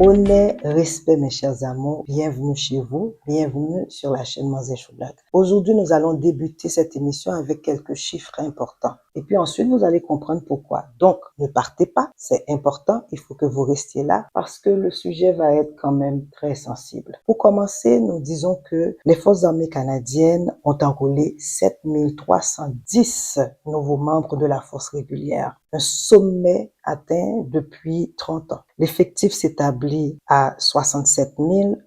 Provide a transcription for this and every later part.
Honneur, respect mes chers amours, bienvenue chez vous, bienvenue sur la chaîne Manzé Choublac. Aujourd'hui, nous allons débuter cette émission avec quelques chiffres importants. Et puis ensuite, vous allez comprendre pourquoi. Donc, ne partez pas, c'est important, il faut que vous restiez là parce que le sujet va être quand même très sensible. Pour commencer, nous disons que les forces armées canadiennes ont enrôlé 7310 nouveaux membres de la force régulière. Un sommet atteint depuis 30 ans. L'effectif s'établit à 67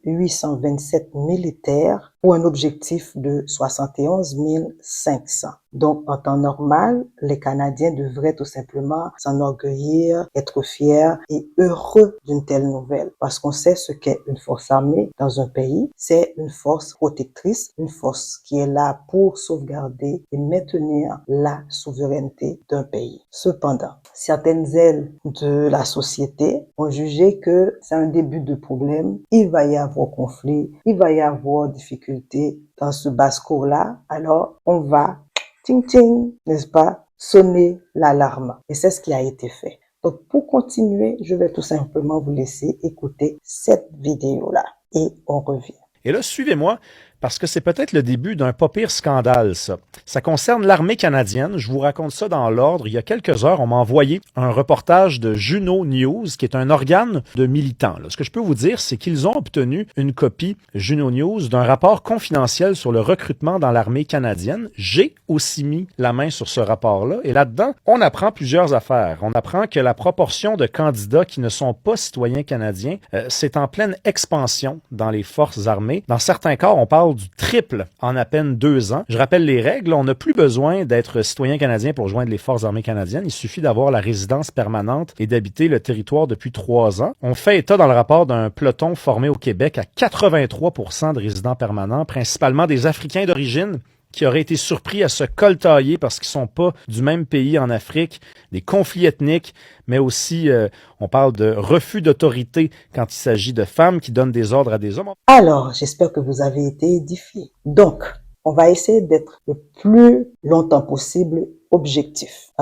827 militaires pour un objectif de 71 500. Donc, en temps normal, les Canadiens devraient tout simplement s'enorgueillir, être fiers et heureux d'une telle nouvelle. Parce qu'on sait ce qu'est une force armée dans un pays. C'est une force protectrice, une force qui est là pour sauvegarder et maintenir la souveraineté d'un pays. Cependant, certaines ailes de la société ont jugé que c'est un début de problème. Il va y avoir conflit, il va y avoir difficulté dans ce basse-cour-là. Alors, on va ting ting, n'est-ce pas, sonner l'alarme. Et c'est ce qui a été fait. Donc, pour continuer, je vais tout simplement vous laisser écouter cette vidéo-là. Et on revient. Et là, suivez-moi, parce que c'est peut-être le début d'un pas pire scandale, ça. Ça concerne l'armée canadienne. Je vous raconte ça dans l'ordre. Il y a quelques heures, on m'a envoyé un reportage de Juno News, qui est un organe de militants. Là, ce que je peux vous dire, c'est qu'ils ont obtenu une copie, Juno News, d'un rapport confidentiel sur le recrutement dans l'armée canadienne. J'ai aussi mis la main sur ce rapport-là. Et là-dedans, on apprend plusieurs affaires. On apprend que la proportion de candidats qui ne sont pas citoyens canadiens, c'est en pleine expansion dans les forces armées. Dans certains cas, on parle du triple en à peine 2 ans. Je rappelle les règles. On n'a plus besoin d'être citoyen canadien pour joindre les forces armées canadiennes. Il suffit d'avoir la résidence permanente et d'habiter le territoire depuis 3 ans. On fait état dans le rapport d'un peloton formé au Québec à 83% de résidents permanents, principalement des Africains d'origine, qui auraient été surpris à se coltailler parce qu'ils sont pas du même pays en Afrique, des conflits ethniques, mais aussi, on parle de refus d'autorité quand il s'agit de femmes qui donnent des ordres à des hommes. Alors, j'espère que vous avez été édifiés. Donc, on va essayer d'être le plus longtemps possible objectif.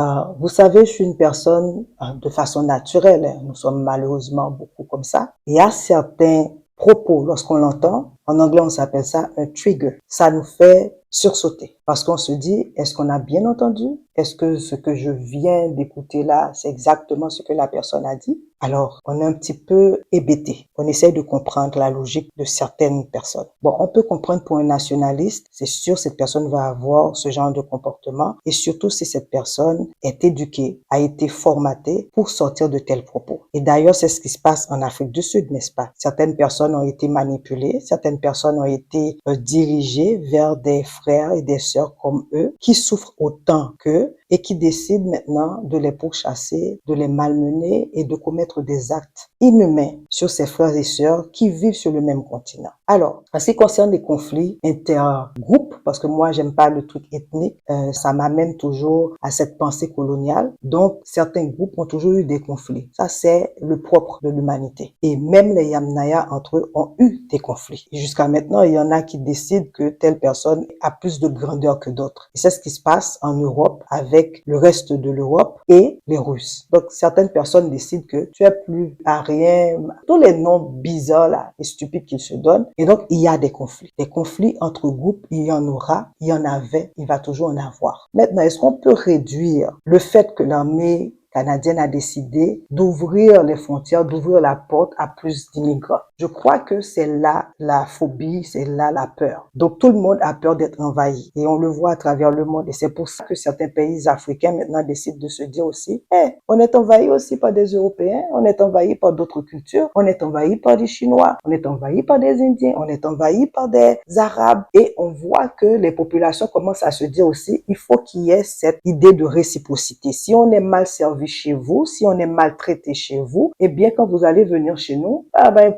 Vous savez, je suis une personne de façon naturelle. Nous sommes malheureusement beaucoup comme ça. Il y a certains propos, lorsqu'on l'entend, en anglais on s'appelle ça un trigger. Ça nous fait sursauter parce qu'on se dit, est-ce qu'on a bien entendu? Est-ce que ce que je viens d'écouter là, c'est exactement ce que la personne a dit? Alors, on est un petit peu hébété. On essaie de comprendre la logique de certaines personnes. Bon, on peut comprendre pour un nationaliste, c'est sûr, cette personne va avoir ce genre de comportement et surtout si cette personne est éduquée, a été formatée pour sortir de tels propos. Et d'ailleurs, c'est ce qui se passe en Afrique du Sud, n'est-ce pas? Certaines personnes ont été manipulées, certaines personnes ont été dirigées vers des frères et des sœurs comme eux qui souffrent autant qu'eux et qui décident maintenant de les pourchasser, de les malmener et de commettre des actes inhumains sur ces frères et sœurs qui vivent sur le même continent. Alors, en ce qui concerne les conflits intergroupes, parce que moi, j'aime pas le truc ethnique, ça m'amène toujours à cette pensée coloniale. Donc, certains groupes ont toujours eu des conflits. Ça, c'est le propre de l'humanité. Et même les Yamnaya, entre eux, ont eu des conflits. Et jusqu'à maintenant, il y en a qui décident que telle personne a plus de grandeur que d'autres. Et c'est ce qui se passe en Europe avec le reste de l'Europe et les Russes. Donc, certaines personnes décident que tu es plus arien, tous les noms bizarres là et stupides qu'ils se donnent. Et donc, il y a des conflits. Des conflits entre groupes, il y en aura, il y en avait, il va toujours en avoir. Maintenant, est-ce qu'on peut réduire le fait que l'armée canadienne a décidé d'ouvrir les frontières, d'ouvrir la porte à plus d'immigrants? Je crois que c'est là la phobie, c'est là la peur. Donc tout le monde a peur d'être envahi et on le voit à travers le monde et c'est pour ça que certains pays africains maintenant décident de se dire aussi, on est envahi aussi par des Européens, on est envahi par d'autres cultures, on est envahi par des Chinois, on est envahi par des Indiens, on est envahi par des Arabes et on voit que les populations commencent à se dire aussi, il faut qu'il y ait cette idée de réciprocité. Si on est mal servi chez vous, si on est maltraité chez vous, eh bien quand vous allez venir chez nous,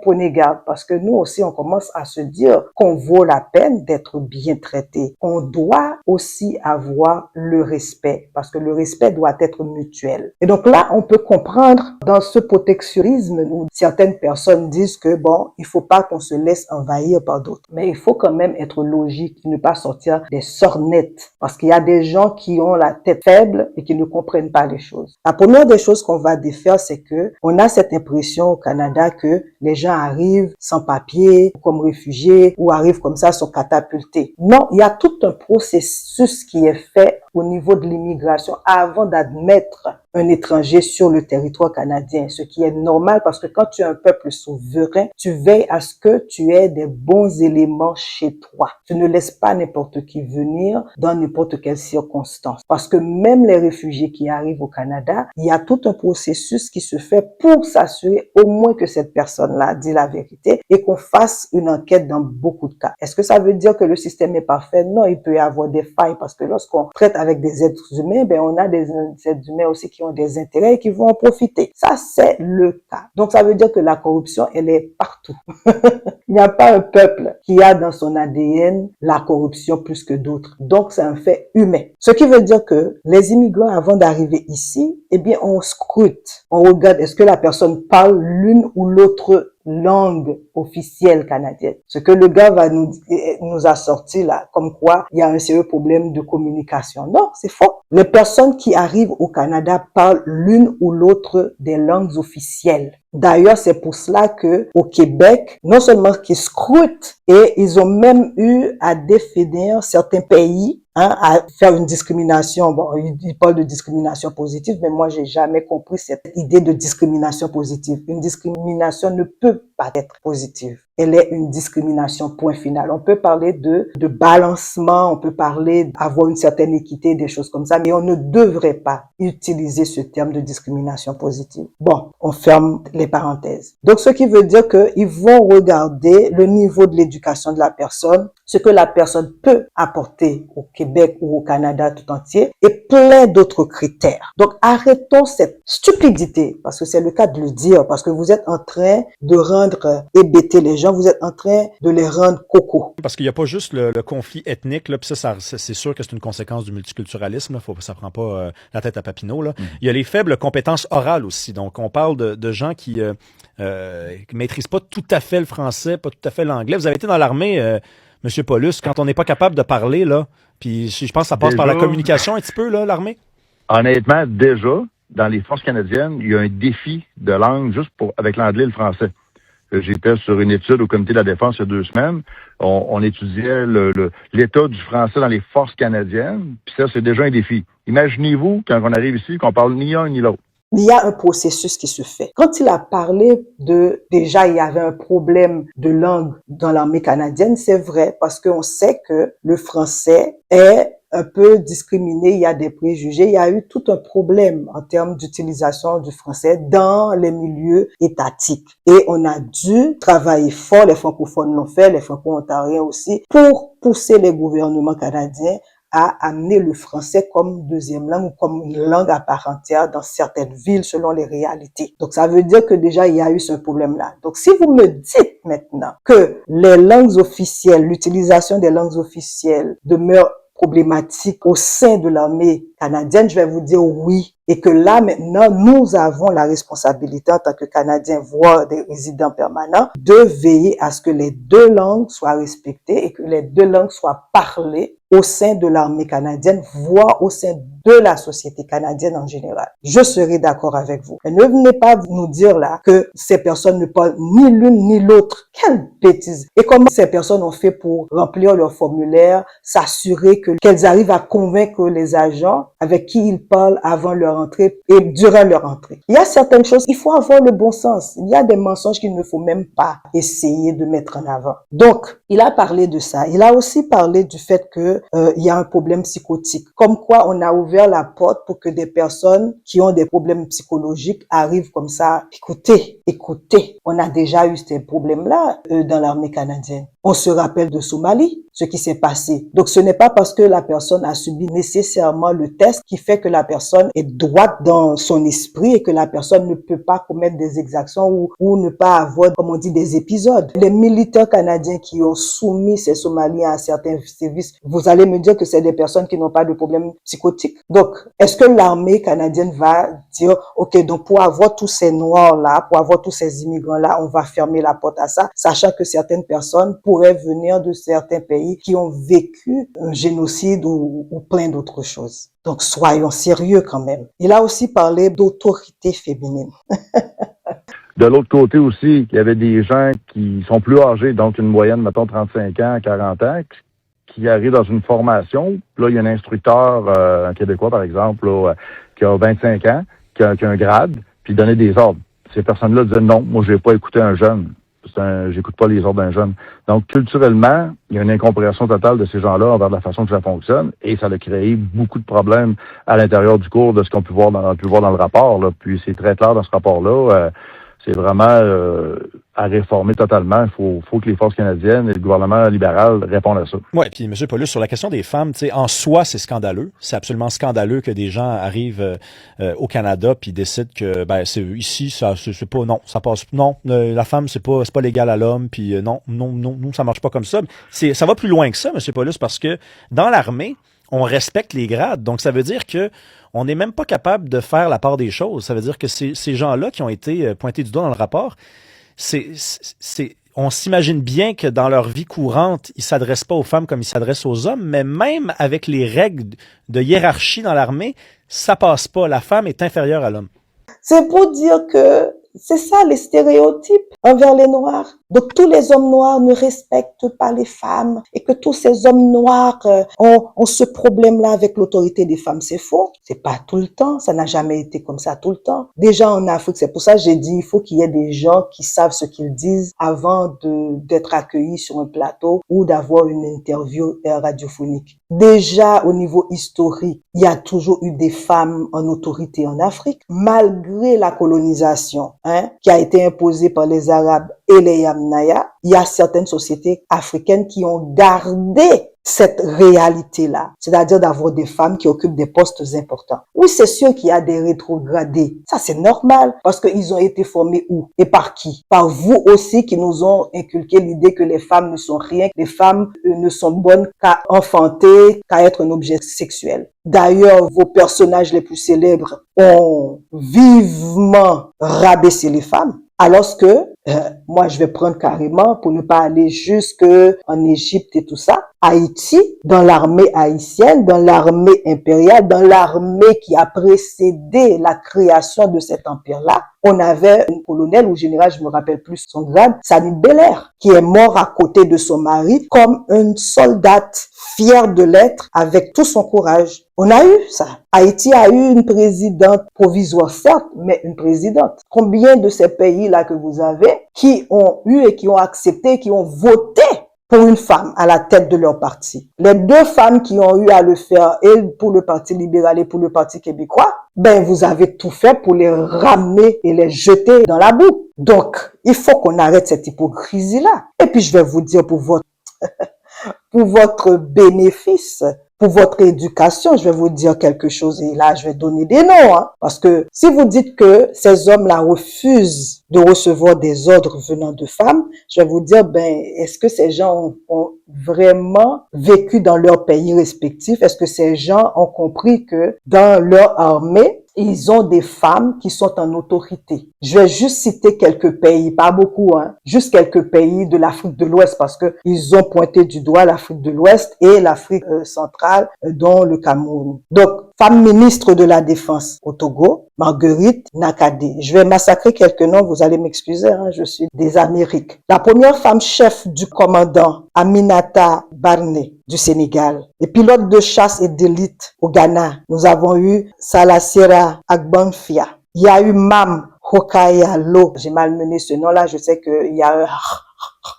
prenez garde parce que nous aussi on commence à se dire qu'on vaut la peine d'être bien traité. On doit aussi avoir le respect parce que le respect doit être mutuel. Et donc là, on peut comprendre dans ce protectionnisme où certaines personnes disent que bon, il faut pas qu'on se laisse envahir par d'autres. Mais il faut quand même être logique et ne pas sortir des sornettes parce qu'il y a des gens qui ont la tête faible et qui ne comprennent pas les choses. La première des choses qu'on va défaire, c'est que on a cette impression au Canada que les gens arrivent sans papier, comme réfugiés, ou arrivent comme ça, sont catapultés. Non, il y a tout un processus qui est fait au niveau de l'immigration avant d'admettre un étranger sur le territoire canadien, ce qui est normal parce que quand tu es un peuple souverain, tu veilles à ce que tu aies des bons éléments chez toi. Tu ne laisses pas n'importe qui venir dans n'importe quelle circonstance. Parce que même les réfugiés qui arrivent au Canada, il y a tout un processus qui se fait pour s'assurer au moins que cette personne-là dit la vérité et qu'on fasse une enquête dans beaucoup de cas. Est-ce que ça veut dire que le système est parfait? Non, il peut y avoir des failles parce que lorsqu'on traite avec des êtres humains, ben on a des êtres humains aussi qui ont des intérêts et qui vont en profiter. Ça, c'est le cas. Donc, ça veut dire que la corruption, elle est partout. Il n'y a pas un peuple qui a dans son ADN la corruption plus que d'autres. Donc, c'est un fait humain. Ce qui veut dire que les immigrants, avant d'arriver ici, eh bien, on scrute. On regarde, est-ce que la personne parle l'une ou l'autre langue officielle canadienne. Ce que le gars nous a sorti là, comme quoi il y a un sérieux problème de communication. Non, c'est faux. Les personnes qui arrivent au Canada parlent l'une ou l'autre des langues officielles. D'ailleurs, c'est pour cela que au Québec, non seulement qu'ils scrutent, et ils ont même eu à définir certains pays, à faire une discrimination. Bon, ils parlent de discrimination positive, mais moi, j'ai jamais compris cette idée de discrimination positive. Une discrimination ne peut pas être positive. Elle est une discrimination, point final. On peut parler de balancement, on peut parler d'avoir une certaine équité, des choses comme ça, mais on ne devrait pas utiliser ce terme de discrimination positive. Bon, on ferme les parenthèses. Donc, ce qui veut dire qu'ils vont regarder le niveau de l'éducation de la personne, ce que la personne peut apporter au Québec ou au Canada tout entier, et plein d'autres critères. Donc, arrêtons cette stupidité, parce que c'est le cas de le dire, parce que vous êtes en train de rendre hébéter les gens, vous êtes en train de les rendre coco. Parce qu'il n'y a pas juste le conflit ethnique, là, puis ça, c'est sûr que c'est une conséquence du multiculturalisme, là, ça prend pas la tête à Papineau, là. Il y a les faibles compétences orales aussi. Donc, on parle de gens qui maîtrisent pas tout à fait le français, pas tout à fait l'anglais. Vous avez été dans l'armée, Monsieur Paulus, quand on n'est pas capable de parler, là, puis je pense que ça passe par la communication un petit peu, là, l'armée? Honnêtement, déjà, dans les forces canadiennes, il y a un défi de langue juste avec l'anglais et le français. J'étais sur une étude au comité de la défense il y a 2 semaines. On étudiait l'état du français dans les forces canadiennes, puis ça, c'est déjà un défi. Imaginez-vous, quand on arrive ici, qu'on parle ni un ni l'autre. Il y a un processus qui se fait. Quand il a parlé déjà, il y avait un problème de langue dans l'armée canadienne, c'est vrai, parce qu'on sait que le français est un peu discriminé, il y a des préjugés, il y a eu tout un problème en termes d'utilisation du français dans les milieux étatiques. Et on a dû travailler fort, les francophones l'ont fait, les franco-ontariens aussi, pour pousser les gouvernements canadiens à amener le français comme deuxième langue ou comme une langue à part entière dans certaines villes selon les réalités. Donc, ça veut dire que déjà, il y a eu ce problème-là. Donc, si vous me dites maintenant que les langues officielles, l'utilisation des langues officielles demeure problématique au sein de l'armée canadienne, je vais vous dire oui. Et que là, maintenant, nous avons la responsabilité en tant que Canadiens, voire des résidents permanents, de veiller à ce que les 2 langues soient respectées et que les 2 langues soient parlées au sein de l'armée canadienne, voire au sein de la société canadienne en général. Je serai d'accord avec vous. Et ne venez pas nous dire là que ces personnes ne parlent ni l'une ni l'autre. Quelle bêtise! Et comment ces personnes ont fait pour remplir leur formulaire, s'assurer qu'elles arrivent à convaincre les agents avec qui ils parlent avant leur entrée et durant leur entrée. Il y a certaines choses, il faut avoir le bon sens. Il y a des mensonges qu'il ne faut même pas essayer de mettre en avant. Donc, il a parlé de ça. Il a aussi parlé du fait que il y a un problème psychotique. Comme quoi, on a ouvert la porte pour que des personnes qui ont des problèmes psychologiques arrivent comme ça. Écoutez, on a déjà eu ces problèmes-là dans l'armée canadienne. On se rappelle de Somalie, ce qui s'est passé. Donc, ce n'est pas parce que la personne a subi nécessairement le test qui fait que la personne est droite dans son esprit et que la personne ne peut pas commettre des exactions ou ne pas avoir, comme on dit, des épisodes. Les militaires canadiens qui ont soumis ces Somaliens à certains services, vous allez me dire que c'est des personnes qui n'ont pas de problème psychotique. Donc, est-ce que l'armée canadienne va dire, OK, donc pour avoir tous ces Noirs-là, pour avoir tous ces immigrants-là, on va fermer la porte à ça, sachant que certaines personnes pourraient venir de certains pays pays qui ont vécu un génocide ou plein d'autres choses. Donc, soyons sérieux quand même. Il a aussi parlé d'autorité féminine. De l'autre côté aussi, il y avait des gens qui sont plus âgés, donc une moyenne, mettons, 35 ans, 40 ans, qui arrivent dans une formation. Là, il y a un instructeur, un Québécois, par exemple, là, qui a 25 ans, qui a un grade, puis il donnait des ordres. Ces personnes-là disaient non, moi, je vais pas écouter un jeune. J'écoute pas les ordres d'un jeune. Donc, culturellement, il y a une incompréhension totale de ces gens-là envers la façon que ça fonctionne, et ça a créé beaucoup de problèmes à l'intérieur du cours de ce qu'on peut voir dans le rapport. Là. Puis c'est très clair dans ce rapport-là. C'est vraiment à réformer totalement. Il faut que les forces canadiennes et le gouvernement libéral répondent à ça. Oui, puis M. Paulus, sur la question des femmes, en soi, c'est scandaleux. C'est absolument scandaleux que des gens arrivent au Canada puis décident que c'est ici, ça c'est pas non, ça passe non, la femme c'est pas légal à l'homme, puis non, ça marche pas comme ça. Ça va plus loin que ça, M. Paulus, parce que dans l'armée, on respecte les grades. Donc, ça veut dire que on n'est même pas capable de faire la part des choses. Ça veut dire que ces gens-là qui ont été pointés du doigt dans le rapport, on s'imagine bien que dans leur vie courante, ils s'adressent pas aux femmes comme ils s'adressent aux hommes, mais même avec les règles de hiérarchie dans l'armée, ça passe pas. La femme est inférieure à l'homme. C'est pour dire que c'est ça les stéréotypes envers les Noirs. Donc tous les hommes noirs ne respectent pas les femmes et que tous ces hommes noirs ont ce problème-là avec l'autorité des femmes. C'est faux. C'est pas tout le temps. Ça n'a jamais été comme ça tout le temps. Déjà en Afrique, c'est pour ça que j'ai dit il faut qu'il y ait des gens qui savent ce qu'ils disent avant d'être accueillis sur un plateau ou d'avoir une interview radiophonique. Déjà au niveau historique, il y a toujours eu des femmes en autorité en Afrique, malgré la colonisation qui a été imposée par les Arabes et les Yamnaya. Il y a certaines sociétés africaines qui ont gardé cette réalité-là, c'est-à-dire d'avoir des femmes qui occupent des postes importants. Oui, c'est sûr qu'il y a des rétrogradés. Ça, c'est normal parce qu'ils ont été formés où et par qui? Par vous aussi qui nous ont inculqué l'idée que les femmes ne sont rien, que les femmes ne sont bonnes qu'à enfanter, qu'à être un objet sexuel. D'ailleurs, vos personnages les plus célèbres ont vivement rabaissé les femmes. Alors que, moi, je vais prendre carrément, pour ne pas aller jusque en Égypte et tout ça, Haïti, dans l'armée haïtienne, dans l'armée impériale, dans l'armée qui a précédé la création de cet empire-là, on avait un colonel ou général, je me rappelle plus son grade, Sani Belair, qui est mort à côté de son mari comme une soldate fière de l'être avec tout son courage. On a eu ça. Haïti a eu une présidente provisoire, certes, mais une présidente. Combien de ces pays-là que vous avez qui ont eu et qui ont accepté, qui ont voté pour une femme à la tête de leur parti? Les deux femmes qui ont eu à le faire, et pour le Parti libéral et pour le Parti québécois, vous avez tout fait pour les ramener et les jeter dans la boue. Donc, il faut qu'on arrête cette hypocrisie-là. Et puis, je vais vous dire pour votre bénéfice, pour votre éducation, je vais vous dire quelque chose et là, je vais donner des noms. Parce que si vous dites que ces hommes-là refusent de recevoir des ordres venant de femmes, je vais vous dire, est-ce que ces gens ont vraiment vécu dans leur pays respectif? Est-ce que ces gens ont compris que dans leur armée, ils ont des femmes qui sont en autorité? Je vais juste citer quelques pays, pas beaucoup, juste quelques pays de l'Afrique de l'Ouest parce que ils ont pointé du doigt l'Afrique de l'Ouest et l'Afrique centrale, dont le Cameroun. Donc, femme ministre de la Défense au Togo, Marguerite Nakadé. Je vais massacrer quelques noms, vous allez m'excuser, je suis des Amériques. La première femme chef du commandant, Aminata Barné du Sénégal. Les pilotes de chasse et d'élite au Ghana, nous avons eu Salasera Agbanfia. Il y a eu Mam Hokayalo. J'ai malmené ce nom-là, je sais qu'il y a un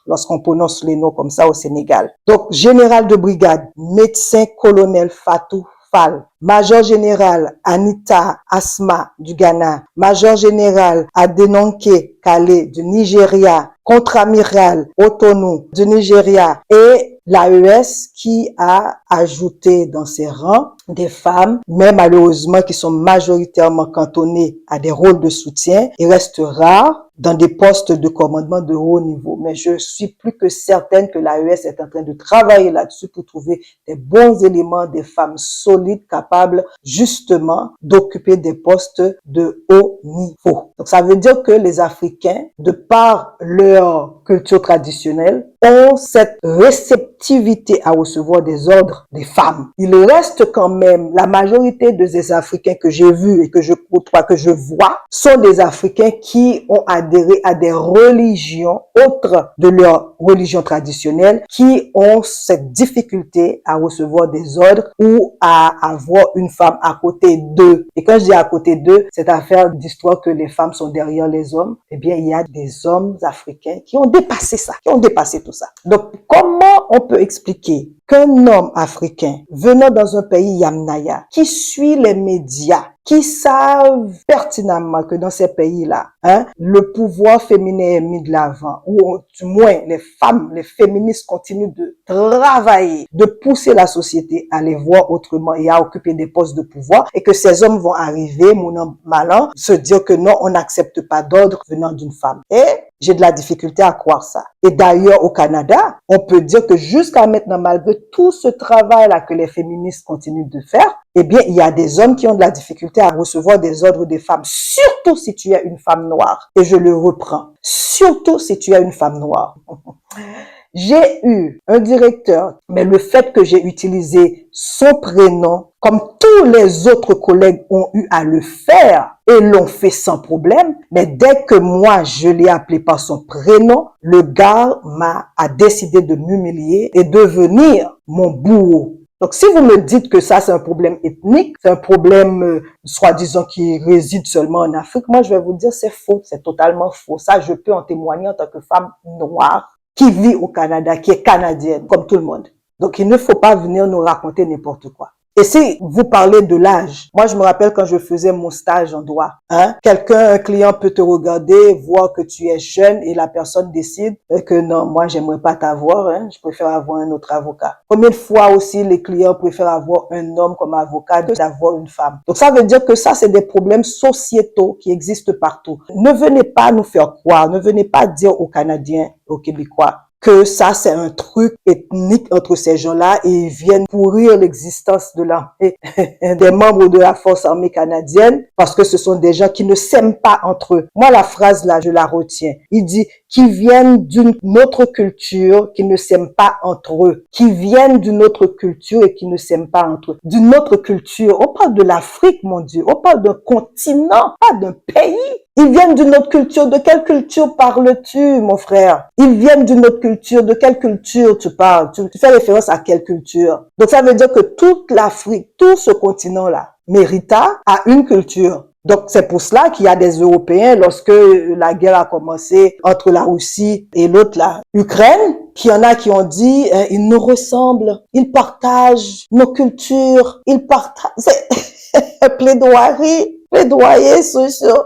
lorsqu'on prononce les noms comme ça au Sénégal. Donc, général de brigade, médecin colonel Fatou Fall, major général Anita Asma du Ghana, major général Adenonke Kale du Nigeria, contre-amiral Otonu du Nigeria et l'AES qui a ajouté dans ses rangs des femmes, mais malheureusement qui sont majoritairement cantonnées à des rôles de soutien. Il reste rare dans des postes de commandement de haut niveau. Mais je suis plus que certaine que l'AES est en train de travailler là-dessus pour trouver des bons éléments, des femmes solides, capables justement d'occuper des postes de haut niveau. Donc ça veut dire que les Africains, de par leur culture traditionnelle, ont cette réceptivité à recevoir des ordres des femmes. Il reste quand même, la majorité de ces Africains que j'ai vus et que je côtoie, que je vois, sont des Africains qui ont adhéré à des religions autres de leur religion traditionnelle, qui ont cette difficulté à recevoir des ordres ou à avoir une femme à côté d'eux. Et quand je dis à côté d'eux, cette affaire d'histoire que les femmes sont derrière les hommes, eh bien, il y a des hommes africains qui ont dépassé ça, qui ont dépassé tout ça. Donc, comment on peut expliquer qu'un homme africain venant dans un pays Yamnaya, qui suit les médias, qui savent pertinemment que dans ces pays-là, le pouvoir féminin est mis de l'avant, ou du moins les femmes, les féministes continuent de travailler, de pousser la société à les voir autrement et à occuper des postes de pouvoir, et que ces hommes vont arriver, mon homme malin, se dire que non, on n'accepte pas d'ordre venant d'une femme. Et j'ai de la difficulté à croire ça. Et d'ailleurs, au Canada, on peut dire que jusqu'à maintenant, malgré tout ce travail-là que les féministes continuent de faire, eh bien, il y a des hommes qui ont de la difficulté à recevoir des ordres des femmes, surtout si tu es une femme noire. Et je le reprends, surtout si tu es une femme noire. J'ai eu un directeur, mais le fait que j'ai utilisé son prénom, comme tous les autres collègues ont eu à le faire, et l'ont fait sans problème, mais dès que moi je l'ai appelé par son prénom, le gars a décidé de m'humilier et de devenir mon bourreau. Donc, si vous me dites que ça, c'est un problème ethnique, c'est un problème, soi-disant, qui réside seulement en Afrique, moi, je vais vous dire, c'est faux, c'est totalement faux. Ça, je peux en témoigner en tant que femme noire qui vit au Canada, qui est canadienne, comme tout le monde. Donc, il ne faut pas venir nous raconter n'importe quoi. Et si vous parlez de l'âge, moi je me rappelle quand je faisais mon stage en droit, un client peut te regarder, voir que tu es jeune et la personne décide que non, moi j'aimerais pas t'avoir, je préfère avoir un autre avocat. Combien de fois aussi les clients préfèrent avoir un homme comme avocat que d'avoir une femme. Donc ça veut dire que ça c'est des problèmes sociétaux qui existent partout. Ne venez pas nous faire croire, ne venez pas dire aux Canadiens, aux Québécois, que ça, c'est un truc ethnique entre ces gens-là et ils viennent pourrir l'existence de l'armée, des membres de la force armée canadienne parce que ce sont des gens qui ne s'aiment pas entre eux. Moi, la phrase là, je la retiens. Il dit qu'ils viennent d'une autre culture, qui ne s'aiment pas entre eux, qui viennent d'une autre culture et qui ne s'aiment pas entre eux. D'une autre culture. On parle de l'Afrique, mon Dieu. On parle d'un continent, pas d'un pays. Ils viennent d'une autre culture. De quelle culture parles-tu, mon frère? Ils viennent d'une autre culture. De quelle culture tu parles? Tu fais référence à quelle culture? Donc, ça veut dire que toute l'Afrique, tout ce continent-là, mérita à une culture. Donc, c'est pour cela qu'il y a des Européens, lorsque la guerre a commencé entre la Russie et l'autre, la Ukraine, qu'il y en a qui ont dit, ils nous ressemblent, ils partagent nos cultures, ils partagent, c'est plaidoyer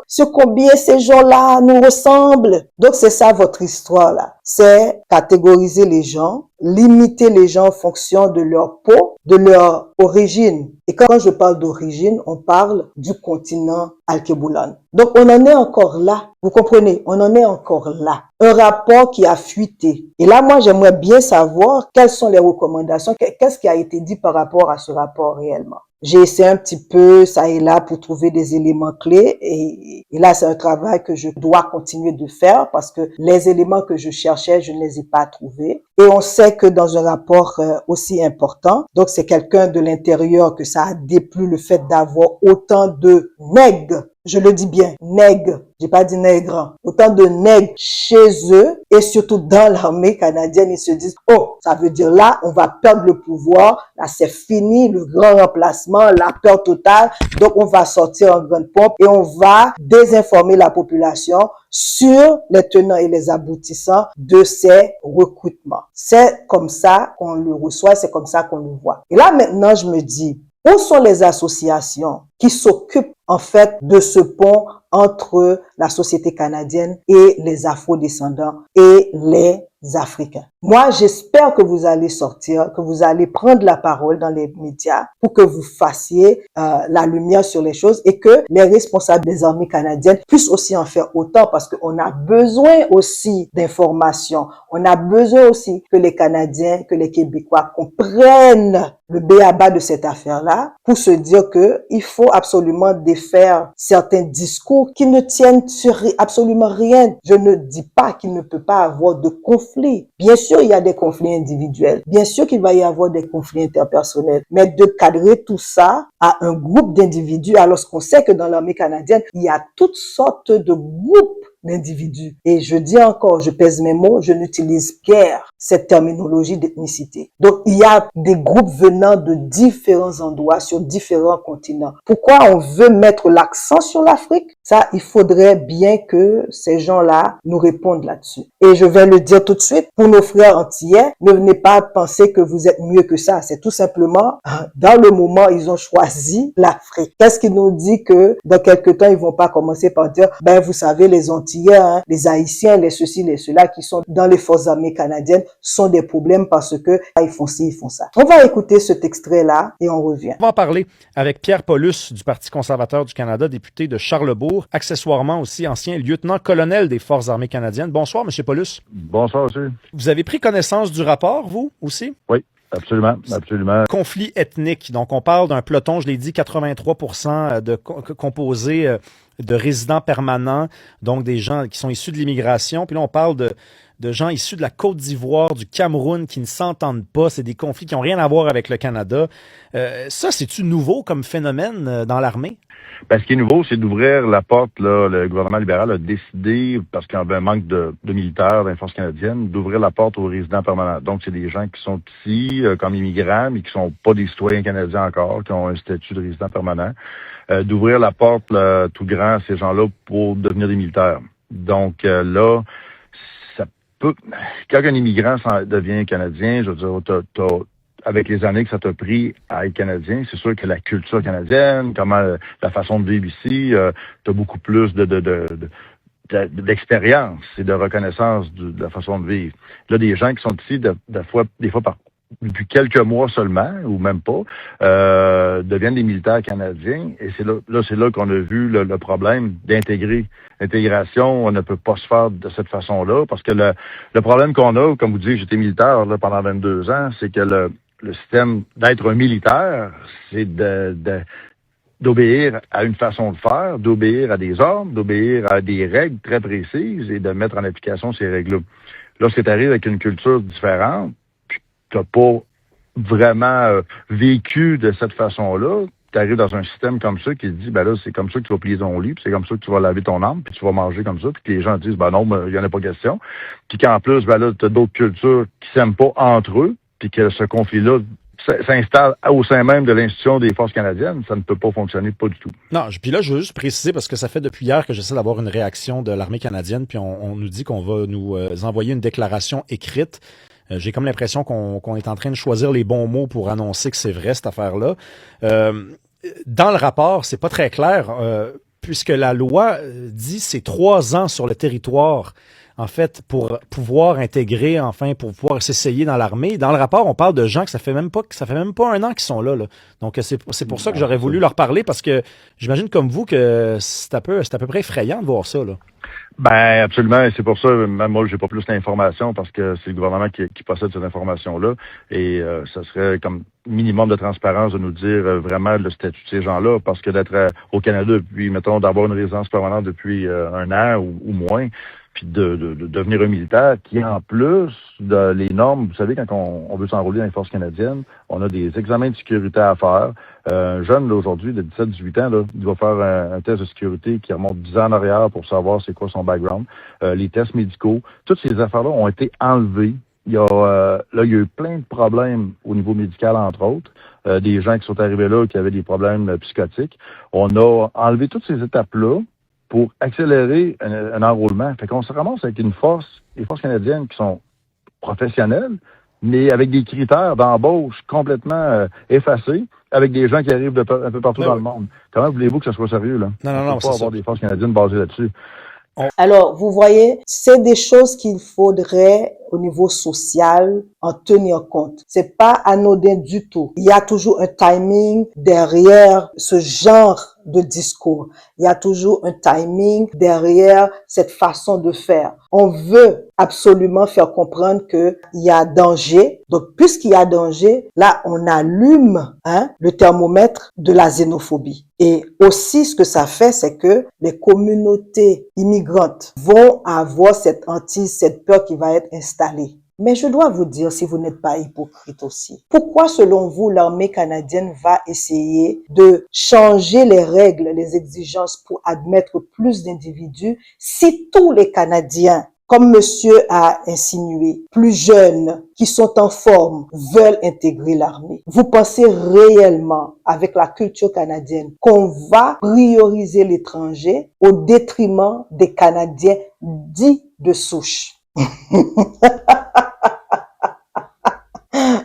sur combien ces gens-là nous ressemblent. Donc, c'est ça votre histoire là. C'est catégoriser les gens, limiter les gens en fonction de leur peau, de leur origine. Et quand je parle d'origine, on parle du continent Alkebulan. Donc, on en est encore là. Vous comprenez? On en est encore là. Un rapport qui a fuité. Et là, moi, j'aimerais bien savoir quelles sont les recommandations, qu'est-ce qui a été dit par rapport à ce rapport réellement. J'ai essayé un petit peu, ça et là, pour trouver des éléments clés. Et là, c'est un travail que je dois continuer de faire parce que les éléments que je cherchais, je ne les ai pas trouvés. Et on sait que dans un rapport aussi important, donc c'est quelqu'un de l'intérieur que ça a déplu le fait d'avoir autant de nègres. Je le dis bien, nègres, j'ai pas dit nègres, autant de nègres chez eux et surtout dans l'armée canadienne, ils se disent, oh, ça veut dire là, on va perdre le pouvoir, là c'est fini, le grand remplacement, la peur totale, donc on va sortir en grande pompe et on va désinformer la population sur les tenants et les aboutissants de ces recrutements. C'est comme ça qu'on le reçoit, c'est comme ça qu'on le voit. Et là maintenant, je me dis, où sont les associations qui s'occupent en fait de ce pont entre la société canadienne et les afro-descendants et les Africains. Moi, j'espère que vous allez sortir, que vous allez prendre la parole dans les médias pour que vous fassiez la lumière sur les choses et que les responsables des armées canadiennes puissent aussi en faire autant parce qu'on a besoin aussi d'informations. On a besoin aussi que les Canadiens, que les Québécois comprennent le b.a.-ba de cette affaire-là pour se dire que il faut absolument défaire certains discours qui ne tiennent sur absolument rien. Je ne dis pas qu'il ne peut pas avoir de conflits. Bien sûr, il y a des conflits individuels. Bien sûr qu'il va y avoir des conflits interpersonnels. Mais de cadrer tout ça à un groupe d'individus, alors qu'on sait que dans l'armée canadienne, il y a toutes sortes de groupes d'individus. Et je dis encore, je pèse mes mots, je n'utilise guère cette terminologie d'ethnicité. Donc, il y a des groupes venant de différents endroits, sur différents continents. Pourquoi on veut mettre l'accent sur l'Afrique? Ça, il faudrait bien que ces gens-là nous répondent là-dessus. Et je vais le dire tout de suite, pour nos frères antillais, ne venez pas penser que vous êtes mieux que ça. C'est tout simplement, dans le moment, ils ont choisi l'Afrique. Qu'est-ce qui nous dit que dans quelques temps, ils vont pas commencer par dire, ben, vous savez, les Antillais, les Haïtiens, les ceci, les ceux-là qui sont dans les forces armées canadiennes sont des problèmes parce que ils font ci, ils font ça. On va écouter cet extrait-là et on revient. On va en parler avec Pierre Paulus du Parti conservateur du Canada, député de Charlesbourg, accessoirement aussi ancien lieutenant-colonel des Forces armées canadiennes. Bonsoir, M. Paulus. Bonsoir, monsieur. Vous avez pris connaissance du rapport, vous, aussi? Oui, absolument, absolument. Conflit ethnique. Donc, on parle d'un peloton, je l'ai dit, 83% composé de résidents permanents, donc des gens qui sont issus de l'immigration. Puis là, on parle de gens issus de la Côte d'Ivoire, du Cameroun, qui ne s'entendent pas. C'est des conflits qui n'ont rien à voir avec le Canada. Ça, c'est-tu nouveau comme phénomène dans l'armée? Ben, ce qui est nouveau, c'est d'ouvrir la porte. Là, le gouvernement libéral a décidé, parce qu'il y avait un manque de militaires dans les forces canadiennes, d'ouvrir la porte aux résidents permanents. Donc, c'est des gens qui sont ici comme immigrants, mais qui sont pas des citoyens canadiens encore, qui ont un statut de résident permanent. D'ouvrir la porte là, tout grand à ces gens-là pour devenir des militaires. Donc, là, ça peut... Quand un immigrant devient canadien, je veux dire, avec les années que ça t'a pris à être canadien, c'est sûr que la culture canadienne, comment la façon de vivre ici, t'as beaucoup plus d'expérience et de reconnaissance de la façon de vivre. Là, des gens qui sont ici, des fois depuis quelques mois seulement, ou même pas, deviennent des militaires canadiens. Et c'est là qu'on a vu le problème d'intégrer. L'intégration, on ne peut pas se faire de cette façon-là, parce que le problème qu'on a, comme vous dites, j'étais militaire là, pendant 22 ans, c'est que le système d'être un militaire, c'est d'obéir à une façon de faire, d'obéir à des ordres, d'obéir à des règles très précises et de mettre en application ces règles-là. Lorsque tu arrives avec une culture différente, tu n'as pas vraiment vécu de cette façon-là, tu arrives dans un système comme ça qui te dit, ben là, c'est comme ça que tu vas plier ton lit, puis c'est comme ça que tu vas laver ton âme, puis tu vas manger comme ça, puis que les gens disent, ben non, il n'y en a pas question. Puis qu'en plus, ben là, tu as d'autres cultures qui s'aiment pas entre eux, puis que ce conflit-là s'installe au sein même de l'institution des forces canadiennes, ça ne peut pas fonctionner, pas du tout. Non, puis là, je veux juste préciser, parce que ça fait depuis hier que j'essaie d'avoir une réaction de l'armée canadienne, puis on nous dit qu'on va nous envoyer une déclaration écrite. J'ai comme l'impression qu'on est en train de choisir les bons mots pour annoncer que c'est vrai, cette affaire-là. Dans le rapport, c'est pas très clair, puisque la loi dit c'est 3 ans sur le territoire, en fait, pour pouvoir intégrer, enfin, pour pouvoir s'essayer dans l'armée. Dans le rapport, on parle de gens que ça fait même pas 1 an qu'ils sont là. Donc, c'est pour ça que j'aurais voulu leur parler, parce que j'imagine comme vous que c'est à peu près effrayant de voir ça, là. Ben absolument, et c'est pour ça, même moi, j'ai pas plus d'informations parce que c'est le gouvernement qui possède cette information-là. Et ça serait comme minimum de transparence de nous dire vraiment le statut de ces gens-là, parce que d'être au Canada, puis mettons d'avoir une résidence permanente depuis 1 an ou moins, puis de devenir un militaire qui, en plus de les normes, vous savez, quand on veut s'enrôler dans les forces canadiennes, on a des examens de sécurité à faire. Un jeune, là, aujourd'hui, de 17-18 ans, là, il va faire un test de sécurité qui remonte 10 ans en arrière pour savoir c'est quoi son background. Les tests médicaux, toutes ces affaires-là ont été enlevées. Il y a eu plein de problèmes au niveau médical, entre autres. Des gens qui sont arrivés là qui avaient des problèmes psychotiques. On a enlevé toutes ces étapes-là pour accélérer un enrôlement. Fait qu'on se ramasse avec les forces canadiennes qui sont professionnelles, mais avec des critères d'embauche complètement effacés, avec des gens qui arrivent un peu partout dans le monde. Comment voulez-vous que ça soit sérieux, là? Non, on peut pas avoir des forces canadiennes basées là-dessus. Alors, vous voyez, c'est des choses qu'il faudrait au niveau social en tenir compte. C'est pas anodin du tout. Il y a toujours un timing derrière ce genre de discours. Il y a toujours un timing derrière cette façon de faire. On veut absolument faire comprendre qu'il y a danger. Donc, puisqu'il y a danger, là, on allume le thermomètre de la xénophobie. Et aussi, ce que ça fait, c'est que les communautés immigrantes vont avoir cette hantise, cette peur qui va être installée. Mais je dois vous dire, si vous n'êtes pas hypocrite aussi, pourquoi, selon vous, l'armée canadienne va essayer de changer les règles, les exigences pour admettre plus d'individus si tous les Canadiens, comme monsieur a insinué, plus jeunes, qui sont en forme, veulent intégrer l'armée? Vous pensez réellement, avec la culture canadienne, qu'on va prioriser l'étranger au détriment des Canadiens dits de souche?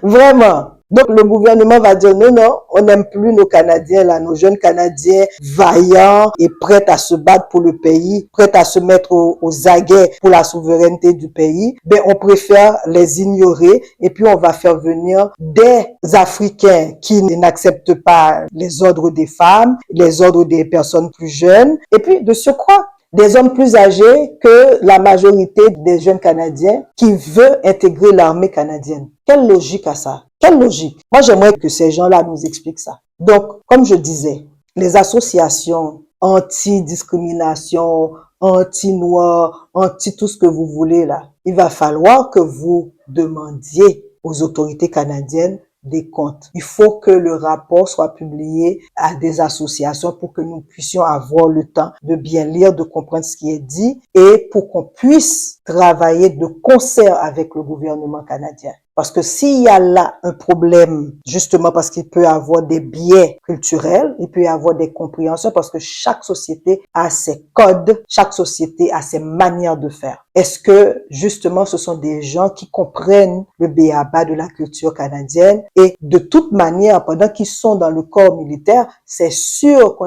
Vraiment. Donc, le gouvernement va dire non, non, on n'aime plus nos Canadiens là, nos jeunes Canadiens vaillants et prêts à se battre pour le pays, prêts à se mettre aux aguets pour la souveraineté du pays. Ben, on préfère les ignorer et puis on va faire venir des Africains qui n'acceptent pas les ordres des femmes, les ordres des personnes plus jeunes et puis de surcroît, des hommes plus âgés que la majorité des jeunes Canadiens qui veulent intégrer l'armée canadienne. Quelle logique à ça? Quelle logique? Moi, j'aimerais que ces gens-là nous expliquent ça. Donc, comme je disais, les associations anti-discrimination, anti-noir, anti-tout ce que vous voulez là, il va falloir que vous demandiez aux autorités canadiennes des comptes. Il faut que le rapport soit publié à des associations pour que nous puissions avoir le temps de bien lire, de comprendre ce qui est dit et pour qu'on puisse travailler de concert avec le gouvernement canadien. Parce que s'il y a là un problème, justement parce qu'il peut y avoir des biais culturels, il peut y avoir des compréhensions parce que chaque société a ses codes, chaque société a ses manières de faire. Est-ce que, justement, ce sont des gens qui comprennent le b.a.-ba de la culture canadienne et de toute manière, pendant qu'ils sont dans le corps militaire, c'est sûr qu'on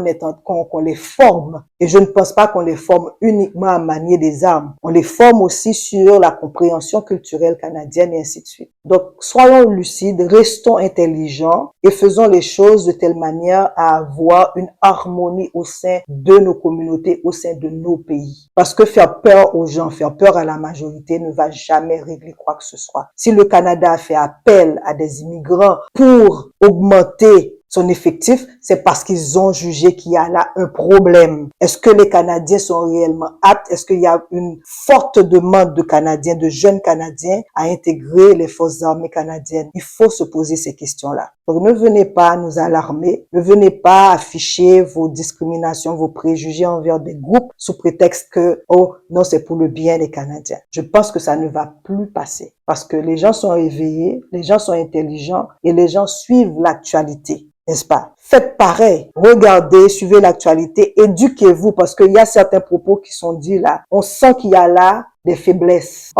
les forme. Et je ne pense pas qu'on les forme uniquement à manier des armes. On les forme aussi sur la compréhension culturelle canadienne et ainsi de suite. Donc, soyons lucides, restons intelligents et faisons les choses de telle manière à avoir une harmonie au sein de nos communautés, au sein de nos pays. Parce que faire peur aux gens, faire peur à la majorité ne va jamais régler quoi que ce soit. Si le Canada a fait appel à des immigrants pour augmenter son effectif, c'est parce qu'ils ont jugé qu'il y a là un problème. Est-ce que les Canadiens sont réellement aptes? Est-ce qu'il y a une forte demande de Canadiens, de jeunes Canadiens à intégrer les forces armées canadiennes? Il faut se poser ces questions-là. Donc ne venez pas nous alarmer, ne venez pas afficher vos discriminations, vos préjugés envers des groupes sous prétexte que, oh non, c'est pour le bien des Canadiens. Je pense que ça ne va plus passer parce que les gens sont éveillés, les gens sont intelligents et les gens suivent l'actualité. N'est-ce pas? Faites pareil. Regardez, suivez l'actualité, éduquez-vous parce qu'il y a certains propos qui sont dits là. On sent qu'il y a là des faiblesses.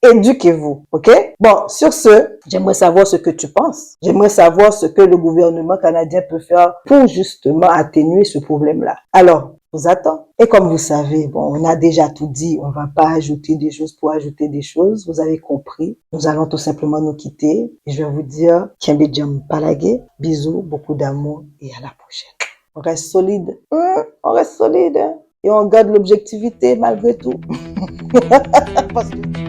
Éduquez-vous, ok? Bon, sur ce, j'aimerais savoir ce que tu penses. J'aimerais savoir ce que le gouvernement canadien peut faire pour justement atténuer ce problème-là. Alors, je vous attends. Et comme vous savez, bon, on a déjà tout dit, on va pas ajouter des choses pour ajouter des choses. Vous avez compris. Nous allons tout simplement nous quitter. Et je vais vous dire, Kiembe Jam Palagé, bisous, beaucoup d'amour et à la prochaine. On reste solide. On reste solide. Et on garde l'objectivité malgré tout. Parce que